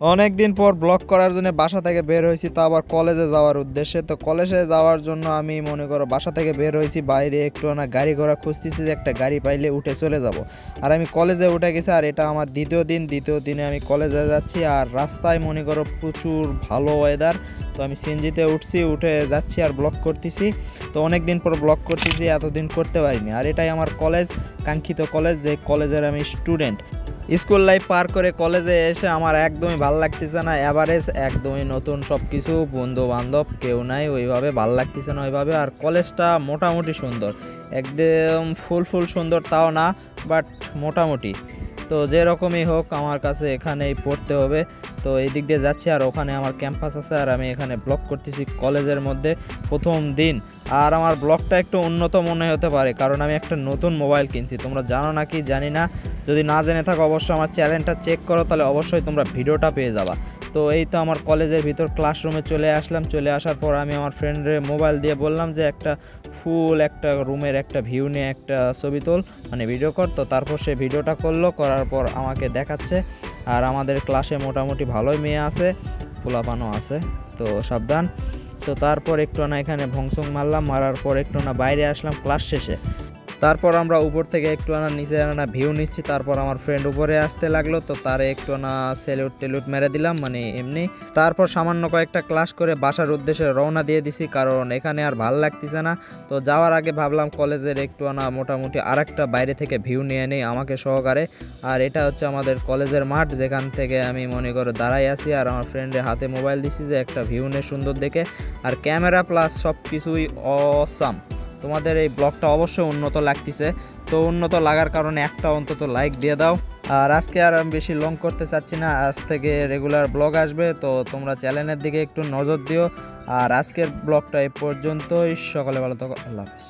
অনেকদিন পর ব্লগ করার জন্য বাসা থেকে বের হয়েছি, তা আবার কলেজে যাওয়ার উদ্দেশ্যে। তো কলেজে যাওয়ার জন্য আমি মনে করো বাসা থেকে বের হয়েছি, বাইরে একটু না গাড়ি ঘোড়া খুঁজতেছি যে একটা গাড়ি পাইলে উঠে চলে যাব। আর আমি কলেজে উঠে গেছি, আর এটা আমার দ্বিতীয় দিনে আমি কলেজে যাচ্ছি। আর রাস্তায় মনে করো প্রচুর ভালো ওয়েদার, তো আমি সিএনজিতে উঠে যাচ্ছি আর ব্লগ করতেছি। তো অনেক দিন পর ব্লগ করতেছি, এতদিন করতে পারিনি। আর এটাই আমার কলেজ, কাঙ্ক্ষিত কলেজ, যে কলেজের আমি স্টুডেন্ট। স্কুল লাইফ পার করে কলেজে এসে আমার একদমই ভালো লাগতেছে না, অ্যাভারেজ একদমই নতুন সব কিছু, বন্ধু বান্ধব কেউ নাই ওইভাবে, ভালো লাগতেছে না ওইভাবে। আর কলেজটা মোটামুটি সুন্দর, একদম ফুল সুন্দর তাও না, বাট মোটামুটি। তো যেরকমই হোক আমার কাছে এখানেই পড়তে হবে। তো এই দিক দিয়ে যাচ্ছি, আর ওখানে আমার ক্যাম্পাস আছে, আর আমি এখানে ব্লগ করতেছি কলেজের মধ্যে প্রথম দিন। আর আমার ব্লগটা একটু উন্নত মনে হতে পারে, কারণ আমি একটা নতুন মোবাইল কিনছি। তোমরা জানো না কি জানি না, যদি না জেনে থাকো অবশ্যই আমার চ্যানেলটা চেক করো, তাহলে অবশ্যই তোমরা ভিডিওটা পেয়ে যাবা। তো এই তো আমার কলেজের ভিতর ক্লাসরুমে চলে আসলাম। চলে আসার পর আমি আমার ফ্রেন্ডের মোবাইল দিয়ে বললাম যে একটা রুমের একটা ভিউ নিয়ে একটা ছবি তোল, মানে ভিডিও কর। তো তারপর সে ভিডিওটা করলো, করার পর আমাকে দেখাচ্ছে। আর আমাদের ক্লাসে মোটামুটি ভালোই মেয়ে আছে, পোলাপানও আছে, তো সাবধান। তো তারপর একটু না এখানে ভংসং মারলাম, মারার পর একটু না বাইরে আসলাম ক্লাস শেষে। তারপর আমরা উপর থেকে একটু না নিচে না ভিউ নিচ্ছি। তারপর আমার ফ্রেন্ড উপরে আসতে লাগলো, তো তারে একটু না টেলুট মেরে দিলাম, মানে এমনি। তারপর সামান্য কয়েকটা ক্লাস করে বাসার উদ্দেশ্যে রওনা দিয়ে দিছি, কারণ এখানে আর ভাল লাগতেছে না। তো যাওয়ার আগে ভাবলাম কলেজের একটু না মোটামুটি আরেকটা বাইরে থেকে ভিউ নিয়ে নেই আমাকে সহকারে। আর এটা হচ্ছে আমাদের কলেজের মাঠ, যেখান থেকে আমি মনে করো দাঁড়াই আছি, আর আমার ফ্রেন্ডের হাতে মোবাইল দিছি যে একটা ভিউ নে সুন্দর দেখে। আর ক্যামেরা প্লাস সব কিছুই অসাম। তোমাদের এই ব্লগটা অবশ্যই উন্নত লাগতেছে, তো উন্নত লাগার কারণে একটা অন্তত লাইক দিয়ে দাও। আর আজকে আর আমি বেশি লং করতে চাচ্ছি না, আজ থেকে রেগুলার ব্লগ আসবে, তো তোমরা চ্যানেলের দিকে একটু নজর দিও। আর আজকের ব্লগটা এই পর্যন্তই, সকালে ভালো থাকো, আল্লাহ হাফিজ।